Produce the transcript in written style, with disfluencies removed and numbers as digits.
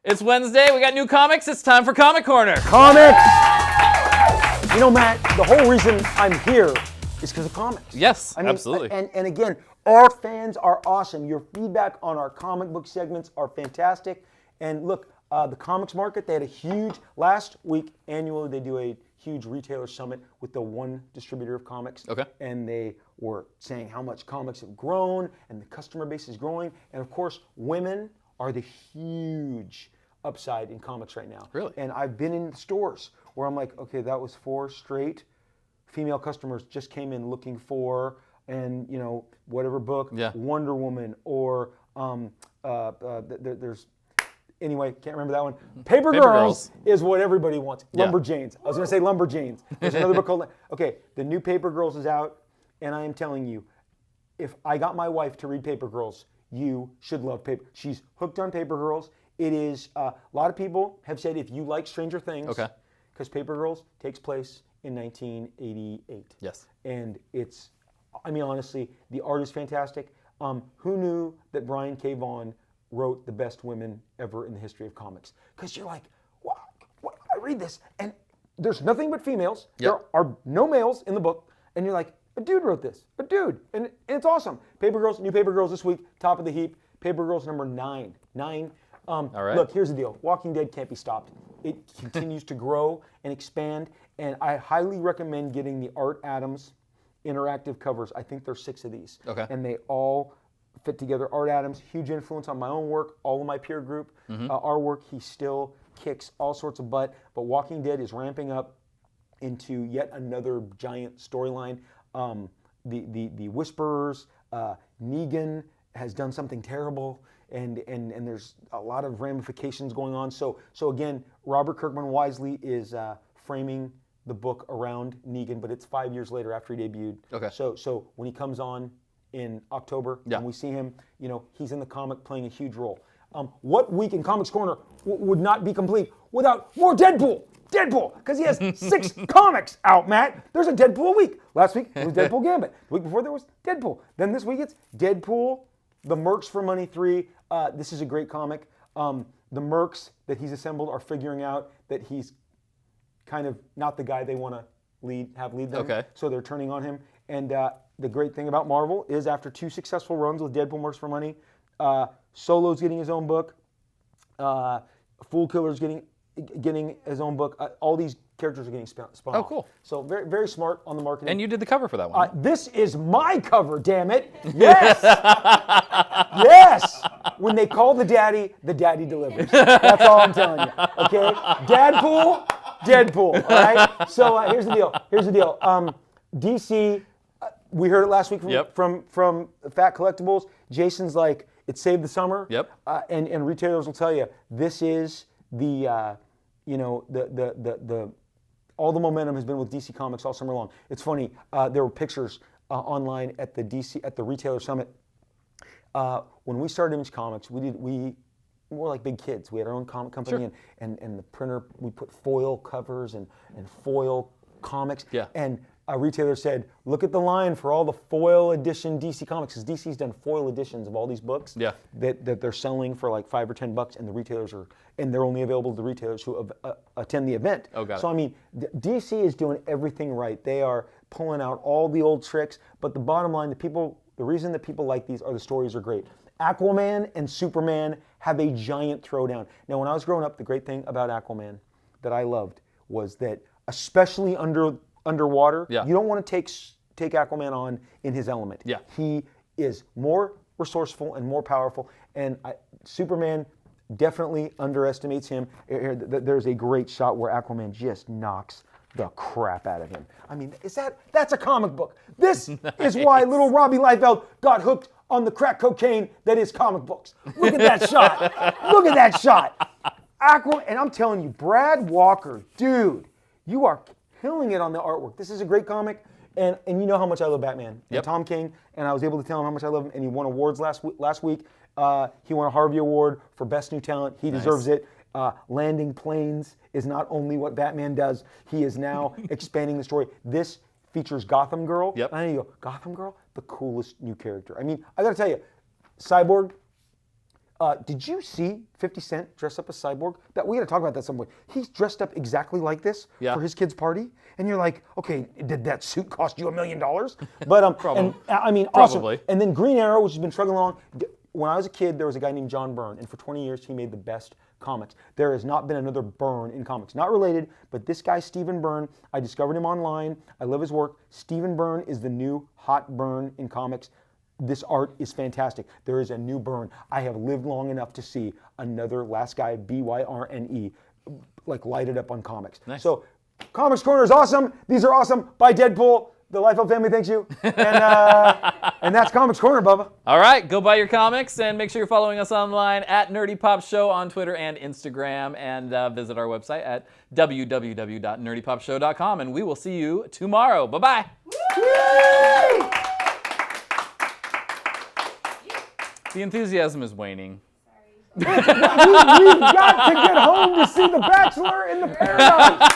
It's Wednesday. We got new comics. It's time for Comic Corner. Comics! You know, Matt, the whole reason I'm here is because of comics. Yes, absolutely. And again, our fans are awesome. Your feedback on our comic book segments are fantastic. And look, the comics market, they had a huge, last week, annually, they do a huge retailer summit with the one distributor of comics. Okay. And they were saying how much comics have grown and the customer base is growing. And of course, women are the huge upside in comics right now. Really? And I've been in stores where I'm like, okay, that was 4 straight female customers just came in looking for, and you know, whatever book, Wonder Woman, or there's, anyway, can't remember that one. Paper Girls is what everybody wants. Lumberjanes. I was going to say Lumberjanes. There's another book called, okay, the new Paper Girls is out, and I am telling you, if I got my wife to read Paper Girls, you should love Paper. She's hooked on Paper Girls. It is, a lot of people have said if you like Stranger Things, because Paper Girls takes place in 1988. Yes. And it's, I mean, honestly, the art is fantastic. Who knew that Brian K. Vaughan wrote the best women ever in the history of comics? Because you're like, what? I read this, and there's nothing but females. There are no males in the book, and you're like, a dude wrote this, a dude, and it's awesome. Paper Girls, new Paper Girls this week, top of the heap. Paper Girls number 9. All right. Look, here's the deal. Walking Dead can't be stopped. It continues to grow and expand, and I highly recommend getting the Art Adams interactive covers. I think there's 6 of these. Okay. And they all fit together. Art Adams, huge influence on my own work, all of my peer group. Our work, he still kicks all sorts of butt, but Walking Dead is ramping up into yet another giant storyline. The Whisperers, Negan has done something terrible, and there's a lot of ramifications going on. So again, Robert Kirkman wisely is framing the book around Negan, but it's 5 years later after he debuted. Okay. So when he comes on in October, and we see him, you know, he's in the comic playing a huge role. What week in Comics Corner would not be complete without more Deadpool? Deadpool, because he has 6 comics out, Matt. There's a Deadpool week. Last week, it was Deadpool Gambit. The week before, there was Deadpool. Then this week, it's Deadpool, The Mercs for Money 3. This is a great comic. The Mercs that he's assembled are figuring out that he's kind of not the guy they want to have lead them. Okay. So they're turning on him. And the great thing about Marvel is after 2 successful runs with Deadpool Mercs for Money, Solo's getting his own book. Fool Killer's getting his own book. All these characters are getting spun off. Oh, cool. So very, very smart on the marketing. And you did the cover for that one. This is my cover, damn it. Yes. Yes. When they call the daddy delivers. That's all I'm telling you. Okay? Deadpool. All right? So here's the deal. DC, we heard it last week from Fat Collectibles. Jason's like, it saved the summer. Yep. And retailers will tell you, this is the all the momentum has been with DC Comics all summer long. It's funny. There were pictures online at the retailer summit. When we started Image Comics, we were like big kids. We had our own comic company, and the printer. We put foil covers and foil comics. Yeah. And a retailer said, "Look at the line for all the foil edition DC Comics, because DC's done foil editions of all these books. Yeah. That they're selling for like $5 or $10, and the retailers and they're only available to the retailers who attend the event. Oh, got it. So I mean, DC is doing everything right. They are pulling out all the old tricks. But the bottom line, the reason that people like these are the stories are great. Aquaman and Superman have a giant throwdown. Now, when I was growing up, the great thing about Aquaman that I loved was that, especially underwater, you don't want to take Aquaman on in his element. Yeah. He is more resourceful and more powerful, and Superman definitely underestimates him. There's a great shot where Aquaman just knocks the crap out of him. I mean, that's a comic book. This is why little Robbie Liefeld got hooked on the crack cocaine that is comic books. Look at that shot. Look at that shot. Aquaman, and I'm telling you, Brad Walker, dude, you are killing it on the artwork. This is a great comic, and you know how much I love Batman. And Tom King, and I was able to tell him how much I love him, and he won awards last week. He won a Harvey Award for Best New Talent. He deserves it. Landing planes is not only what Batman does, he is now expanding the story. This features Gotham Girl. Yep. And then you go, Gotham Girl? The coolest new character. I mean, I gotta tell you, Cyborg, Did you see 50 Cent dress up as Cyborg? That we got to talk about that at some point. He's dressed up exactly like this for his kid's party, and you're like, okay, did that suit cost you $1 million? But Probably. and, I mean, Probably. awesome. And then Green Arrow, which has been struggling along. When I was a kid, there was a guy named John Byrne, and for 20 years he made the best comics. There has not been another Byrne in comics. Not related, but this guy, Stephen Byrne, I discovered him online. I love his work. Stephen Byrne is the new hot Byrne in comics. This art is fantastic. There is a new Byrne. I have lived long enough to see another Last Guy, Byrne, like lighted up on comics. Nice. So, Comics Corner is awesome. These are awesome. Buy Deadpool. The Liefeld family thanks you. And that's Comics Corner, Bubba. All right, go buy your comics and make sure you're following us online at Nerdy Pop Show on Twitter and Instagram, and visit our website at www.nerdypopshow.com, and we will see you tomorrow. Bye-bye. The enthusiasm is waning. We've got to get home to see The Bachelor in the Paradise.